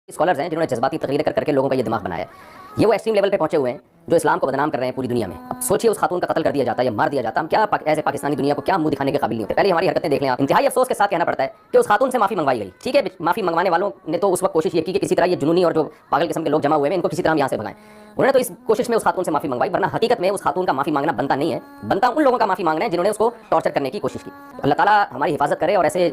Scholars ہیں جنہوں نے جذباتی تقریریں کر کے لوگوں کا یہ دماغ بنایا ہے. یہ وہ ایکسٹریم لیول پہ پہنچے ہوئے ہیں جو اسلام کو بدنام کر رہے ہیں پوری دنیا میں. اب سوچیے اس خاتون کا قتل کر دیا جاتا ہے یا مار دیا جاتا ہے, ہم کیا ایسے پاکستانی دنیا کو کیا منہ دکھانے کے قابل نہیں ہوتے. پہلے ہماری حرکتیں دیکھ لیں آپ. انتہائی افسوس کے ساتھ کہنا پڑتا ہے کہ اس خاتون سے معافی منگوائی گئی. ٹھیک ہے, معافی منگوانے والوں نے تو اس وقت کوشش یہ کی کہ کسی طرح یہ جنونی اور جو پاگل قسم کے لوگ جمع ہوئے ہیں ان کو کسی طرح ہم یہاں سے بھگائیں. انہوں نے تو اس کوشش میں اس خاتون سے معافی منگوائی, ورنہ حقیقت میں اس خاتون کا معافی مانگنا بنتا نہیں ہے. بنتا ان لوگوں کا معافی مانگنا ہے جنہوں نے اس کو ٹارچر کرنے کی کوشش کی. اللہ تعالیٰ ہماری حفاظت کرے. اور ایسے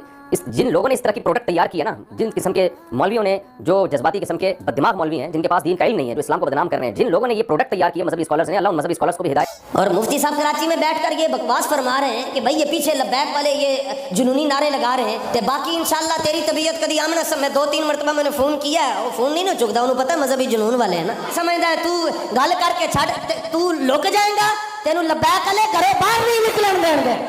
جن لوگوں نے اس طرح کی پروڈکٹ تیار کی ہے نا, جن قسم کے مولویوں نے, جو جذباتی قسم کے بددماغ مولوی ہیں جن کے پاس دین کا علم نہیں ہے, جو اسلام کو بدنام کر رہے ہیں, جن لوگوں نے یہ پروڈکٹ تیار کیا مذہبی اسکالرز نے, اللہ ان مذہبی اسکالرز کو بھی ہدایت. اور مفتی صاحب کراچی میں بیٹھ کر یہ بکواس فرما رہے ہیں کہ بھائی یہ پیچھے لبیک والے یہ جنونی نعرے لگا رہے ہیں تے باقی انشاءاللہ تیری طبیعت کدی آمنا سب. میں 2-3 مرتبہ میں نے فون کیا ہے, وہ فون نہیں نا چکتا, انہوں پتہ ہے مذہبی جنون والے ہیں نا. سمجھدا ہے تو گل کر کے چھڑ, تو لک جائے گا, تینوں لبیک والے گھروں باہر نہیں نکلن دیں گے.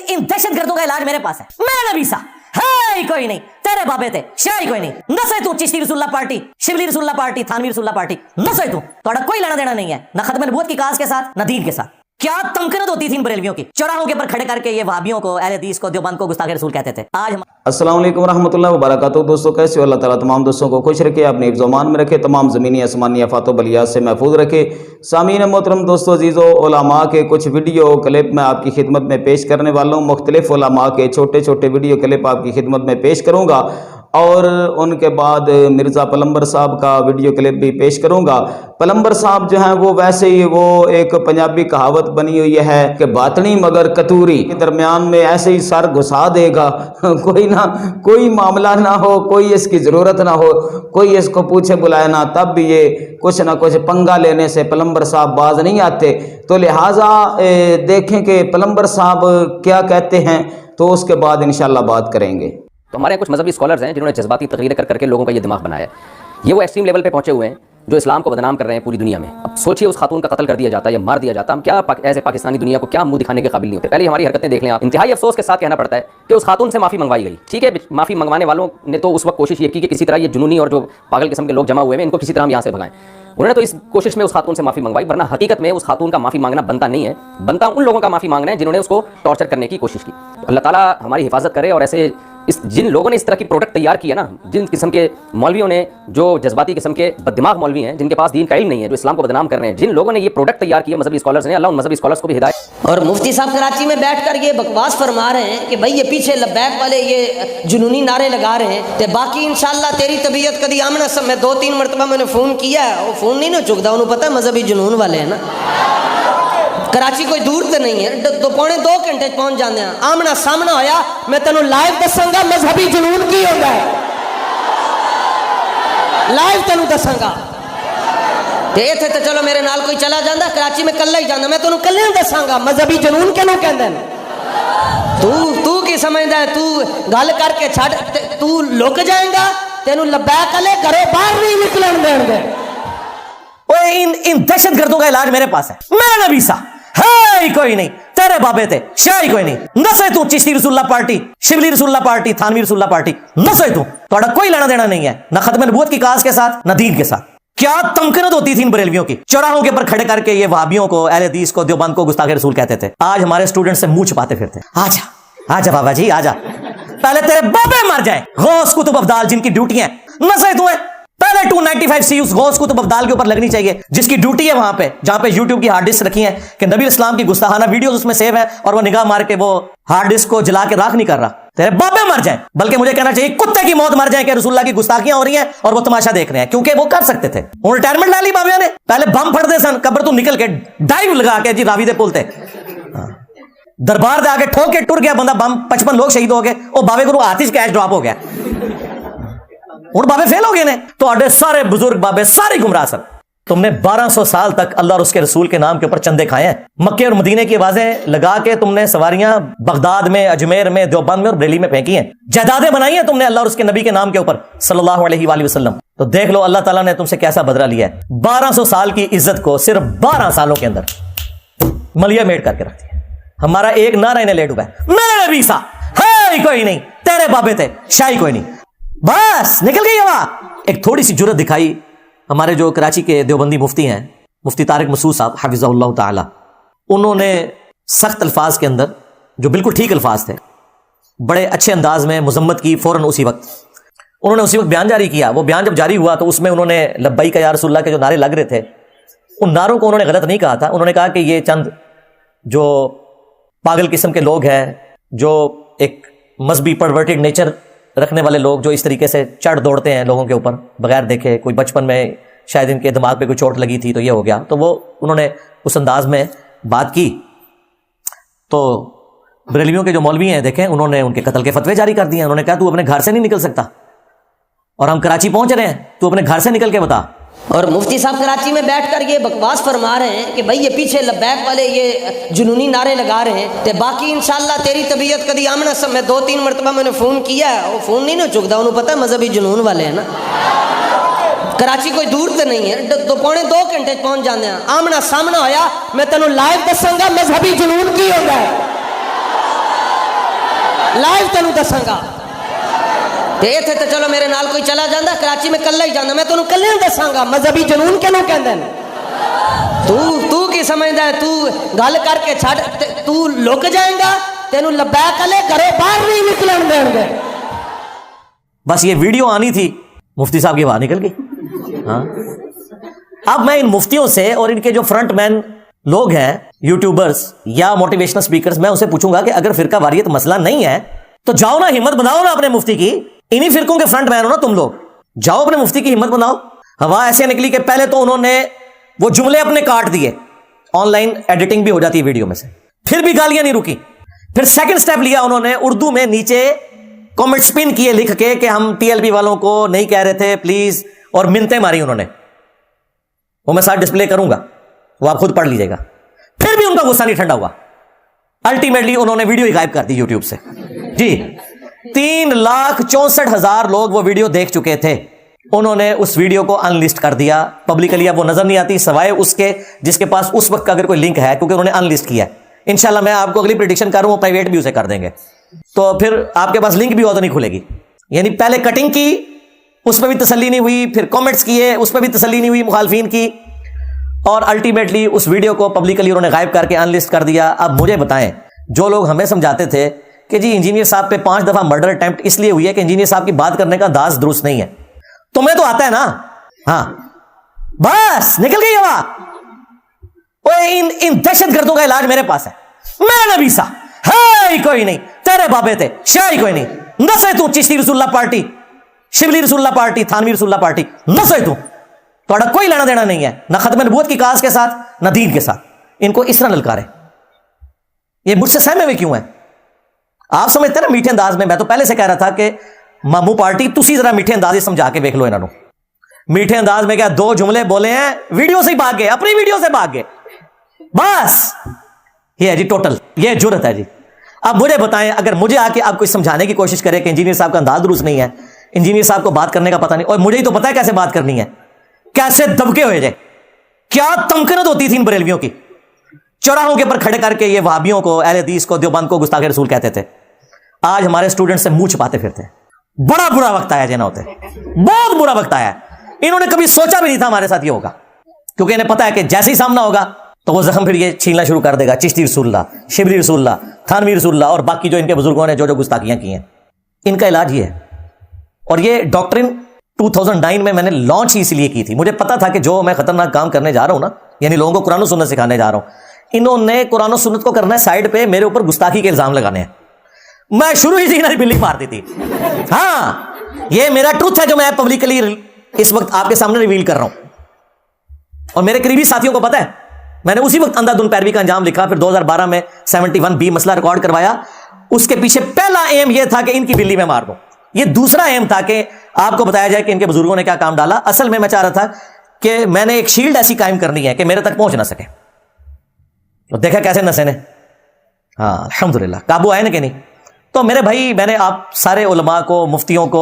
ان دہشت گردوں کا علاج میرے پاس ہے. میں نبی سا ہے کوئی نہیں, تیرے بابے تے شاہی کوئی نہیں. نسے تو چشتی رسول اللہ پارٹی, شبلی رسول اللہ پارٹی, تھانوی رسول اللہ پارٹی, نسے تو تھوڑا کوئی لینا دینا نہیں ہے نہ ختم نبوت کی کاس کے ساتھ نہ دین کے ساتھ. کیا تمکنت ہوتی تھی ان بریلویوں کی, چوراہوں کے پر کھڑے کر کے یہ وہابیوں کو, اہل حدیث کو, دیوبند کو گستاخ رسول کہتے تھے. آج ہم السلام علیکم ورحمۃ اللہ وبرکاتہ. دوستوں کیسے ہو؟ اللہ تعالیٰ تمام دوستوں کو خوش رکھے, اپنے حفظ و امان میں رکھے, تمام زمینی آسمانی آفات و بلیات سے محفوظ رکھے. سامعین محترم, دوستو عزیزو, علماء کے کچھ ویڈیو کلپ میں آپ کی خدمت میں پیش کرنے والا ہوں. مختلف علماء کے چھوٹے چھوٹے ویڈیو کلپ آپ کی خدمت میں پیش کروں گا, اور ان کے بعد مرزا پلمبر صاحب کا ویڈیو کلپ بھی پیش کروں گا. پلمبر صاحب جو ہیں وہ ویسے ہی, وہ ایک پنجابی کہاوت بنی ہوئی ہے کہ باطنی مگر کتوری کے درمیان میں ایسے ہی سر گھسا دے گا. کوئی معاملہ نہ ہو, کوئی اس کی ضرورت نہ ہو, کوئی اس کو پوچھے بلائے نہ, تب بھی یہ کچھ نہ کچھ پنگا لینے سے پلمبر صاحب باز نہیں آتے. تو لہٰذا دیکھیں کہ پلمبر صاحب کیا کہتے ہیں, تو اس کے بعد انشاءاللہ بات کریں گے. تو ہمارے کچھ مذہبی اسکالرز ہیں جنہوں نے جذباتی تقریریں کر کے لوگوں کا یہ دماغ بنایا ہے. یہ وہ ایکسٹریم لیول پہ پہنچے ہوئے ہیں جو اسلام کو بدنام کر رہے ہیں پوری دنیا میں. اب سوچیے اس خاتون کا قتل کر دیا جاتا ہے یا مار دیا جاتا ہے, ہم کیا ایسے پاکستانی دنیا کو کیا منہ دکھانے کے قابل نہیں ہوتے. پہلے ہماری حرکتیں دیکھ لیں آپ. انتہائی افسوس کے ساتھ کہنا پڑتا ہے کہ اس خاتون سے معافی منگوائی گئی. ٹھیک ہے, معافی منگوانے والوں نے تو اس وقت کوشش یہ کی کہ کسی طرح یہ جنونی اور جو پاگل قسم کے لوگ جمع ہوئے ہیں ان کو کسی طرح ہم یہاں سے بھگائیں. انہوں نے تو اس کوشش میں اس خاتون سے معافی منگوائی, ورنہ حقیقت میں اس خاتون کا معافی مانگنا بنتا نہیں ہے. بنتا ان لوگوں کا معافی مانگنا ہے جنہوں نے اس کو ٹارچر کرنے کی کوشش کی. اللہ تعالیٰ ہماری حفاظت کرے. اور ایسے جن لوگوں نے اس طرح کی پروڈکٹ تیار کی ہے نا, جن قسم کے مولویوں نے, جو جذباتی قسم کے بددماغ مولوی ہیں جن کے پاس دین کا علم نہیں ہے, جو اسلام کو بدنام کر رہے ہیں, جن لوگوں نے یہ پروڈکٹ تیار کیا مذہبی اسکالرز نے, اللہ ان مذہبی اسکالرز کو بھی ہدایت. اور مفتی صاحب کراچی میں بیٹھ کر یہ بکواس فرما رہے ہیں کہ بھائی یہ پیچھے لبیک والے یہ جنونی نعرے لگا رہے ہیں تے باقی انشاءاللہ تیری طبیعت کدی آمنا سب. میں 2-3 مرتبہ میں نے فون کیا ہے, وہ فون نہیں نا چکتا, انہوں پتہ ہے مذہبی جنون والے ہیں نا. کراچی کوئی دور تو نہیں ہے, 2.25 گھنٹے پہنچ جانے ہیں. آمنا سامنا ہویا, میں تینوں لائیو دساں گا مذہبی جنون کی ہوتا ہے, لائیو تینوں دساں گا. تے تو چلو میرے نال کوئی چلا جاندہ, کراچی میں کلا ہی جاندہ, میں تینوں کلے دساں گا مذہبی جنون کینوں کہندے ہیں. تو کی سمجھدا ہے, تو گل کر کے چھڑ, تو لک جائے گا, تینوں لبیک والے گھروں باہر نہیں نکلن دیں گے. ان دہشت گردوں کا علاج میرے پاس ہے. میں نبی سا ہے کوئی نہیں, تیرے بابے تے شاہی کوئی نہیں. نسے تو چشتی رسول اللہ پارٹی, شبلی رسول اللہ پارٹی, تھانوی رسول اللہ پارٹی, نسے تو تھوڑا کوئی لینا دینا نہیں ہے نہ ختم نبوت کی کاس کے ساتھ نہ دین کے ساتھ. کیا تمکنت ہوتی تھی ان بریلویوں کی, چوراہوں کے پر کھڑے کر کے یہ وہابیوں کو, اہل حدیث کو, دیوبند کو گستاخ رسول کہتے تھے. آج ہمارے اسٹوڈنٹ سے منہ چھپاتے پھرتے. آجا بابا جی آجا, پہلے تیرے بابے مر جائیں. غوث کتب ابدال جن کی ڈیوٹی ہیں, نسے تو پہلے 295 سی اس غوث کتب ابدال کے اوپر لگنی چاہیے, جس کی ڈیوٹی ہے وہاں پہ, جہاں پہ یوٹیوب کی ہارڈ ڈسک رکھی ہیں کہ نبی اسلام کی گستاخانہ ویڈیوز اس میں سیو ہے, اور وہ نگاہ مار کے وہ ہارڈ ڈسک کو جلا کے راکھ نہیں کر رہا. تیرے بابے مر جائیں, بلکہ مجھے کہنا چاہیے کتے کی موت مر جائیں کہ رسول اللہ کی گستاخیاں ہو رہی ہیں اور وہ تماشا دیکھ رہے ہیں, کیونکہ وہ کر سکتے تھے. انہوں نے ریٹائرمنٹ لا لی بابے نے. پہلے بم پھڑ دے سن قبر تو نکل کے ڈائیو لگا کے جی راوی دے پل تے, دربار دے آگے ٹھوک کے ٹر گیا بندہ, بم 55 لوگ شہید ہو گئے. وہ بابے کو آتش کیش ڈراپ ہو گیا. اور بابے فیل ہو گئے نے. تو آڈے سارے بزرگ بابے سارے گمراہ سن. تم نے 1200 سال تک اللہ اور اس کے رسول کے نام کے اوپر چندے کھائے ہیں. مکے اور مدینے کی آوازیں لگا کے تم نے سواریاں بغداد میں, اجمیر میں, دیوبند میں اور بریلی میں پھینکی ہیں. جائیدادیں بنائی ہیں تم نے اللہ اور اس کے نبی کے نام کے اوپر صلی اللہ علیہ وآلہ وسلم. تو دیکھ لو اللہ تعالیٰ نے تم سے کیسا بدلہ لیا ہے. 1200 سال کی عزت کو صرف 12 سالوں کے اندر ملیا میٹ کر کے رکھ دیا. ہمارا ایک نعرہ انہیں لیٹ ہوا ہے, میں نبی سا ہے کوئی نہیں, تیرے بابے تے شاہی کوئی نہیں. بس نکل گئی ہوا. ایک تھوڑی سی جرت دکھائی ہمارے جو کراچی کے دیوبندی مفتی ہیں, مفتی طارق مسعود صاحب حفظہ اللہ تعالی. انہوں نے سخت الفاظ کے اندر, جو بالکل ٹھیک الفاظ تھے, بڑے اچھے انداز میں مذمت کی فوراً اسی وقت. انہوں نے اسی وقت بیان جاری کیا. وہ بیان جب جاری ہوا تو اس میں انہوں نے لبیک یا رسول اللہ کے جو نعرے لگ رہے تھے ان نعروں کو انہوں نے غلط نہیں کہا تھا. انہوں نے کہا کہ یہ چند جو پاگل قسم کے لوگ ہیں, جو ایک مذہبی پرورٹڈ نیچر رکھنے والے لوگ, جو اس طریقے سے چڑھ دوڑتے ہیں لوگوں کے اوپر بغیر دیکھے, کوئی بچپن میں شاید ان کے دماغ پہ کوئی چوٹ لگی تھی تو یہ ہو گیا. تو وہ انہوں نے اس انداز میں بات کی. تو بریلویوں کے جو مولوی ہیں دیکھیں, انہوں نے ان کے قتل کے فتوے جاری کر دیے. انہوں نے کہا تو اپنے گھر سے نہیں نکل سکتا اور ہم کراچی پہنچ رہے ہیں, تو اپنے گھر سے نکل کے بتا. اور مفتی صاحب کراچی میں بیٹھ کر یہ بکواس فرما رہے ہیں کہ بھائی یہ پیچھے لبیک والے یہ جنونی نعرے لگا رہے ہیں تے باقی انشاءاللہ تیری طبیعت کدی آمنا سب. میں 2-3 مرتبہ میں نے فون کیا ہے, وہ فون نہیں نا چکتا, انہوں پتہ ہے مذہبی جنون والے ہیں نا. کراچی کوئی دور تو نہیں ہے, 2.5 گھنٹے پہنچ جانے ہیں. آمنا سامنا ہویا میں تینوں لائیو دساں گا مذہبی جنون کی ہوگا, لائیو تینوں دساں گا. تے تھے تو چلو میرے نال کوئی چلا جاندہ, کراچی میں کلہ ہی جاندہ, میں تینوں کلے دساں گا مذہبی جنون کینوں کہندے ہیں. تو کی سمجھدا ہے, تو گل کر کے چھڑ, تو لک جائیں گا, تینوں لبیک والے گھروں باہر نہیں نکلن دیں گے. بس یہ ویڈیو آنی تھی, مفتی صاحب کی باہر نکل گئی. ہاں, اب میں ان مفتیوں سے اور ان کے جو فرنٹ مین لوگ ہیں, یوٹیوبرز یا موٹیویشنل سپیکرز, میں اسے پوچھوں گا کہ اگر فرقہ واریت مسئلہ نہیں ہے تو جاؤ نا, ہمت بناؤ نا اپنے مفتی کی. انہی فرقوں کے فرنٹ مین ہو نا تم لوگ, جاؤ اپنے مفتی کی ہمت بناؤ. ہوا ایسے نکلی کہ پہلے تو انہوں نے وہ جملے اپنے کاٹ دیے, آن لائن ایڈیٹنگ بھی ہو جاتی ہے ویڈیو میں سے, پھر بھی گالیاں نہیں رکی. پھر سیکنڈ سٹیپ لیا انہوں نے, اردو میں نیچے کامنٹ سپن کیے لکھ کے کہ ہم ٹی ایل پی والوں کو نہیں کہہ رہے تھے پلیز, اور منتیں ماری انہوں نے. وہ میں ساتھ ڈسپلے کروں گا, وہ آپ خود پڑھ لیجئے گا. پھر بھی ان کا غصہ نہیں ٹھنڈا ہوا. الٹیمیٹلی انہوں نے ویڈیو ہی غائب کر دی یوٹیوب سے. جی 3,64,000 لوگ وہ ویڈیو دیکھ چکے تھے. انہوں نے اس ویڈیو کو ان لسٹ کر دیا پبلکلی. اب وہ نظر نہیں آتی سوائے اس کے جس کے پاس اس وقت کا اگر کوئی لنک ہے, کیونکہ انہوں نے ان لسٹ کیا ہے. انشاءاللہ میں آپ کو اگلی پریڈکشن کروں, وہ پرائیویٹ بھی اسے کر دیں گے, تو پھر آپ کے پاس لنک بھی ہو تو نہیں کھلے گی. یعنی پہلے کٹنگ کی, اس پہ بھی تسلی نہیں ہوئی, پھر کامنٹس کیے, اس پہ بھی تسلی نہیں ہوئی مخالفین کی, اور الٹیمیٹلی اس ویڈیو کو پبلکلی انہوں نے غائب کر کے ان لسٹ کر دیا. اب مجھے بتائیں, جو لوگ ہمیں سمجھاتے تھے کہ جی انجینئر صاحب پہ 5 دفعہ مرڈر اٹیمپٹ اس لیے ہوئی ہے کہ انجینئر صاحب کی بات کرنے کا انداز درست نہیں ہے, تمہیں تو آتا ہے نا. ہاں بس نکل گئی ہوا. ان دہشت گردوں کا علاج میرے پاس ہے. میرا نبی سا ہے کوئی نہیں, تیرے بابے تھے شاہی کوئی نہیں, نسے تو چشتی رسول اللہ پارٹی, شبلی رسول اللہ پارٹی, تھانوی رسول اللہ پارٹی, نسے تو تھوڑا کوئی لینا دینا نہیں ہے نہ ختم نبوت کی کاز کے ساتھ نہ دین کے ساتھ. ان کو اس طرح للکارے, یہ مجھ سے سہمے ہوئے کیوں ہیں؟ آپ سمجھتے ہیں نا میٹھے انداز میں تو پہلے سے کہہ رہا تھا کہ مامو پارٹی تسی ذرا میٹھے انداز سے سمجھا کے دیکھ لو انہوں. میٹھے انداز میں کیا 2 جملے بولے ہیں, ویڈیو سے ہی بھاگ گئے, اپنی ویڈیو سے بھاگ گئے. بس یہ ہے جی ٹوٹل, یہ جرت ہے جی. اب مجھے بتائیں, اگر مجھے آ کے آپ کو سمجھانے کی کوشش کرے کہ انجینئر صاحب کا انداز درست نہیں ہے, انجینئر صاحب کو بات کرنے کا پتہ نہیں, اور مجھے ہی تو پتہ ہے کیسے بات کرنی ہے, کیسے دبکے ہوئے جائے, کیا تمکنت ہوتی تھی ان بریلویوں کی. چوراہوں کے پر کھڑے کر کے یہ وہابیوں کو, اہل حدیث کو, دیوبند کو گستاخ رسول کہتے تھے. آج ہمارے اسٹوڈنٹ سے منہ چھپاتے پھرتے ہیں. بڑا برا وقت آیا جنا ہوتے, بہت برا وقت آیا. انہوں نے کبھی سوچا بھی نہیں تھا ہمارے ساتھ یہ ہوگا, کیونکہ انہیں پتا ہے کہ جیسے ہی سامنا ہوگا تو وہ زخم پھر یہ چھیلنا شروع کر دے گا. چشتی رسول اللہ, شبلی رسول اللہ, تھانوی رسول اللہ, اور باقی جو ان کے بزرگوں نے جو گستاخیاں کی ہیں, ان کا علاج یہ ہے. اور یہ ڈاکٹرن 2009 میں نے لانچ ہی اس لیے کی تھی. مجھے پتا تھا کہ جو میں خطرناک کام کرنے جا رہا ہوں نا, یعنی لوگوں کو قرآن و سنت سکھانے جا رہا ہوں, انہوں نے قرآن و سنت کو کرنا ہے سائڈ پہ, میرے اوپر گستاخی کے الزام لگانے ہیں. میں شروع ہی سے بلی مار دی تھی. ہاں یہ میرا ٹروتھ ہے جو میں پبلکلی اس وقت آپ کے سامنے ریویل کر رہا ہوں. اور میرے قریبی ساتھیوں کو پتا ہے, میں نے اسی وقت اندھا دھند پیروی کا انجام لکھا, پھر 2012 میں 71B مسئلہ ریکارڈ کروایا. اس کے پیچھے پہلا ایم یہ تھا کہ ان کی بلی میں مار دوں. یہ دوسرا ایم تھا کہ آپ کو بتایا جائے کہ ان کے بزرگوں نے کیا کام ڈالا. اصل میں چاہ رہا تھا کہ میں نے ایک شیلڈ ایسی قائم کرنی ہے کہ میرے تک پہنچ نہ سکے. تو دیکھا کیسے نسے نے, ہاں الحمدللہ قابو آئے نا کہ نہیں. تو میرے بھائی, میں نے آپ سارے علماء کو, مفتیوں کو,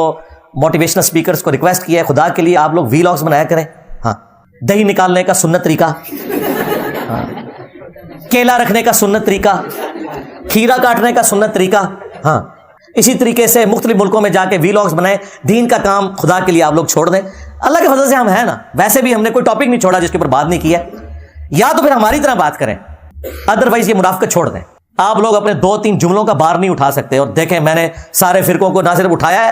موٹیویشنل سپیکرز کو ریکویسٹ کیا ہے, خدا کے لیے آپ لوگ ویلاگز بنایا کریں. ہاں دہی نکالنے کا سنت طریقہ, ہاں کیلا رکھنے کا سنت طریقہ, کھیرا کاٹنے کا سنت طریقہ. ہاں اسی طریقے سے مختلف ملکوں میں جا کے ویلاگز بنائیں. دین کا کام خدا کے لیے آپ لوگ چھوڑ دیں. اللہ کے فضل سے ہم ہیں نا, ویسے بھی ہم نے کوئی ٹاپک نہیں چھوڑا جس کے اوپر بات نہیں کی ہے. یا تو پھر ہماری طرح بات کریں, ادروائز یہ منافقت چھوڑ دیں. آپ لوگ اپنے 2-3 جملوں کا بار نہیں اٹھا سکتے. اور دیکھیں میں نے سارے فرقوں کو نہ صرف اٹھایا ہے,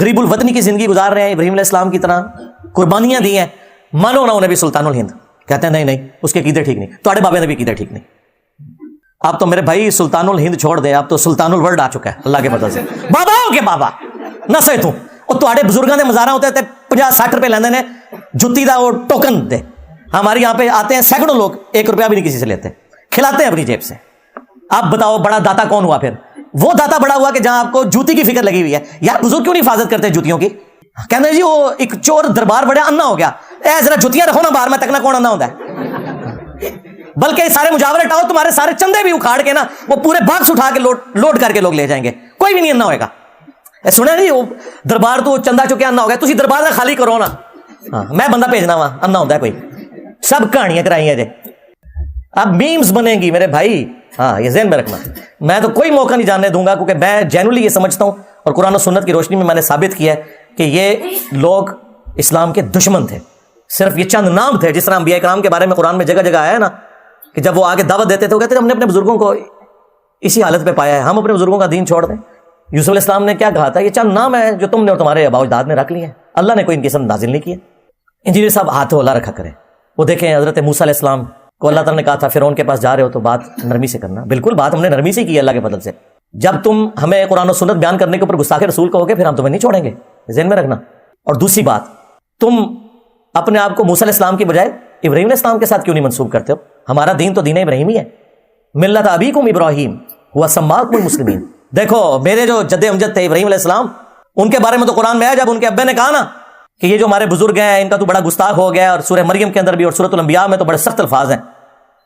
غریب الوطنی کی زندگی گزار رہے ہیں ابراہیم علیہ السلام کی طرح, قربانیاں دی ہیں, مانو نہ انہیں بھی سلطان الہند. کہتے ہیں نہیں اس کے عقیدے ٹھیک نہیں, تھوڑے بابے نے بھی عقیدے ٹھیک نہیں. آپ تو میرے بھائی سلطان الہند چھوڑ دیں, آپ تو سلطان الورلڈ آ چکا ہے اللہ کے فضل سے. باباؤں کے بابا نسے تو تھوڑے بزرگاں دے مزاراں ہوتے تھے 50-60 روپے لیندے نے جتی دا وہ ٹوکن دے. ہمارے یہاں پہ آتے ہیں سینکڑوں لوگ, 1 روپیہ بھی نہیں کسی سے لیتے, کھلاتے ہیں اپنی جیب سے. آپ بتاؤ بڑا داتا کون ہوا پھر؟ وہ داتا بڑا ہوا کہ جہاں آپ کو جوتی کی فکر لگی ہوئی ہے. یار بزرگ کیوں نہیں حفاظت کرتے جوتیوں کی؟ کہتے ہیں جی وہ ایک چور دربار بڑا انا ہو گیا, اے ذرا جوتیاں رکھو نا باہر, میں تکنا کون انا ہوتا ہے. بلکہ سارے مجاورے ہٹاؤ, تمہارے سارے چندے بھی اکھاڑ کے نا وہ پورے باکس اٹھا کے لوڈ کر کے لوگ لے جائیں گے, کوئی بھی نہیں انا ہوئے گا. سنا نہیں وہ دربار تو چندہ چکے انا ہو گیا, تسی دربار کا خالی کرو نا, میں بندہ بھیجنا وا انا ہوتا ہے کوئی. سب کہانیاں کرائی ہیں جی, اب میمز بنیں گی میرے بھائی. ہاں یہ ذہن میں رکھنا, میں تو کوئی موقع نہیں جاننے دوں گا, کیونکہ میں جینولی یہ سمجھتا ہوں اور قرآن و سنت کی روشنی میں نے ثابت کیا ہے کہ یہ لوگ اسلام کے دشمن تھے. صرف یہ چند نام تھے, جس طرح انبیاء کرام کے بارے میں قرآن میں جگہ جگہ آیا ہے نا کہ جب وہ آگے دعوت دیتے تھے وہ کہتے ہیں ہم نے اپنے بزرگوں کو اسی حالت پہ پایا ہے, ہم اپنے بزرگوں کا دین چھوڑ دیں. یوسف علیہ السلام نے کیا کہا تھا, یہ چند نام ہے جو تم نے اور تمہارے آباء و اجداد نے رکھ لیے ہیں, اللہ نے کوئی ان کی اسم نازل نہیں کیا. انجینئر صاحب ہاتھ اللہ رکھا کریں. وہ دیکھیں حضرت موسیٰ علیہ السلام کو اللہ تعالیٰ نے کہا تھا فرعون کے پاس جا رہے ہو تو بات نرمی سے کرنا. بالکل بات ہم نے نرمی سے کی ہے اللہ کے فضل سے. جب تم ہمیں قرآن و سنت بیان کرنے کے اوپر گستاخ رسول کہو گے پھر ہم تمہیں نہیں چھوڑیں گے, ذہن میں رکھنا. اور دوسری بات, تم اپنے آپ کو موسیٰ علیہ السلام کی بجائے ابراہیم علیہ السلام کے ساتھ کیوں نہیں منسوب کرتے ہو؟ ہمارا دین تو دین ابراہیمی ہے. ملت ابیکم ابراہیم ہوا سماکم المسلمین. دیکھو میرے جو جد امجد تھے ابراہیم علیہ السلام, ان کے بارے میں تو قرآن میں ہے جب ان کے ابے نے کہا نا کہ یہ جو ہمارے بزرگ ہیں ان کا تو بڑا گستاخ ہو گیا, اور سورہ مریم کے اندر بھی اور سورۃ الانبیاء میں تو بڑے سخت الفاظ ہیں.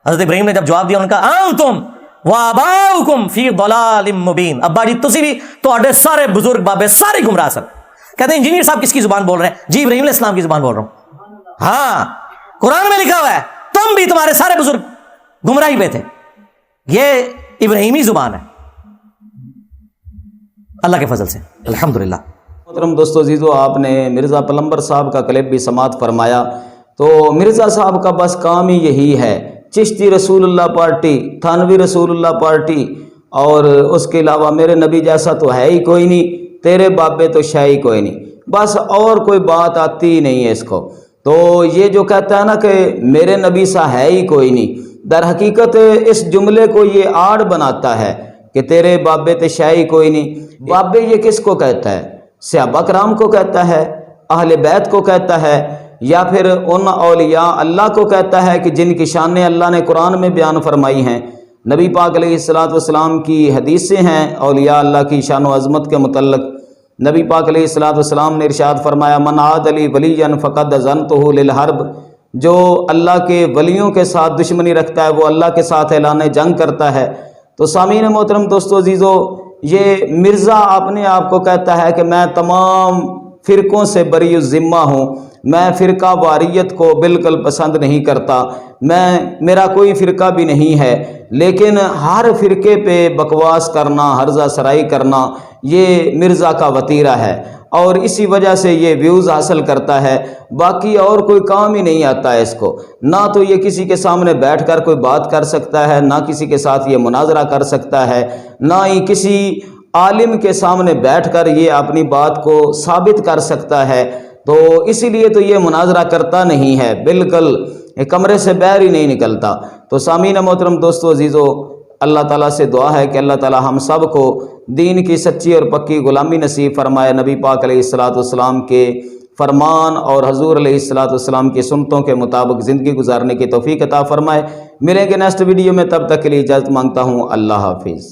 حضرت ابراہیم نے جب جواب دیا, ان کا انتم وآباؤکم فی ضلال مبین, ابا جی تسی بھی تواڈے سارے بزرگ بابے سارے گمراہ سن. کہتے ہیں انجینئر صاحب کس کی زبان بول رہے ہیں؟ جی ابراہیم علیہ السلام کی زبان بول رہا ہوں. ہاں قرآن میں لکھا ہوا ہے تم بھی تمہارے سارے بزرگ گمراہی پہ تھے, یہ ابراہیمی زبان ہے اللہ کے فضل سے الحمدللہ. محترم دوستو عزیزو, آپ نے مرزا پلمبر صاحب کا کلپ بھی سماعت فرمایا. تو مرزا صاحب کا بس کام ہی یہی ہے, چشتی رسول اللہ پارٹی, تھانوی رسول اللہ پارٹی, اور اس کے علاوہ میرے نبی جیسا تو ہے ہی کوئی نہیں, تیرے بابے تو شے ہی کوئی نہیں, بس اور کوئی بات آتی ہی نہیں ہے اس کو. تو یہ جو کہتا ہے نا کہ میرے نبی سا ہے ہی کوئی نہیں, در حقیقت اس جملے کو یہ آڑ بناتا ہے کہ تیرے بابے تے شے ہی کوئی نہیں. بابے یہ کس کو کہتا ہے؟ صحابہ کرام کو کہتا ہے, اہل بیت کو کہتا ہے, یا پھر ان اولیاء اللہ کو کہتا ہے کہ جن کی شانیں اللہ نے قرآن میں بیان فرمائی ہیں. نبی پاک علیہ السلام کی حدیثیں ہیں اولیاء اللہ کی شان و عظمت کے متعلق. نبی پاک علیہ السلام نے ارشاد فرمایا من عاد لی ولیا فقد ظننتہ للحرب, جو اللہ کے ولیوں کے ساتھ دشمنی رکھتا ہے وہ اللہ کے ساتھ اعلان جنگ کرتا ہے. تو سامعین محترم دوستو عزیزو, یہ مرزا اپنے آپ کو کہتا ہے کہ میں تمام فرقوں سے بری الذمہ ہوں, میں فرقہ واریت کو بالکل پسند نہیں کرتا, میرا کوئی فرقہ بھی نہیں ہے, لیکن ہر فرقے پہ بکواس کرنا, ہرزہ سرائی کرنا یہ مرزا کا وتیرہ ہے, اور اسی وجہ سے یہ ویوز حاصل کرتا ہے. باقی اور کوئی کام ہی نہیں آتا ہے اس کو, نہ تو یہ کسی کے سامنے بیٹھ کر کوئی بات کر سکتا ہے, نہ کسی کے ساتھ یہ مناظرہ کر سکتا ہے, نہ ہی کسی عالم کے سامنے بیٹھ کر یہ اپنی بات کو ثابت کر سکتا ہے. تو اسی لیے تو یہ مناظرہ کرتا نہیں ہے, بالکل کمرے سے باہر ہی نہیں نکلتا. تو سامعین محترم دوستو عزیزو, اللہ تعالیٰ سے دعا ہے کہ اللہ تعالیٰ ہم سب کو دین کی سچی اور پکی غلامی نصیب فرمائے, نبی پاک علیہ السلام کے فرمان اور حضور علیہ السلام کی سنتوں کے مطابق زندگی گزارنے کی توفیق عطا فرمائے. ملیں گے نیکسٹ ویڈیو میں, تب تک کے لیے اجازت مانگتا ہوں. اللہ حافظ.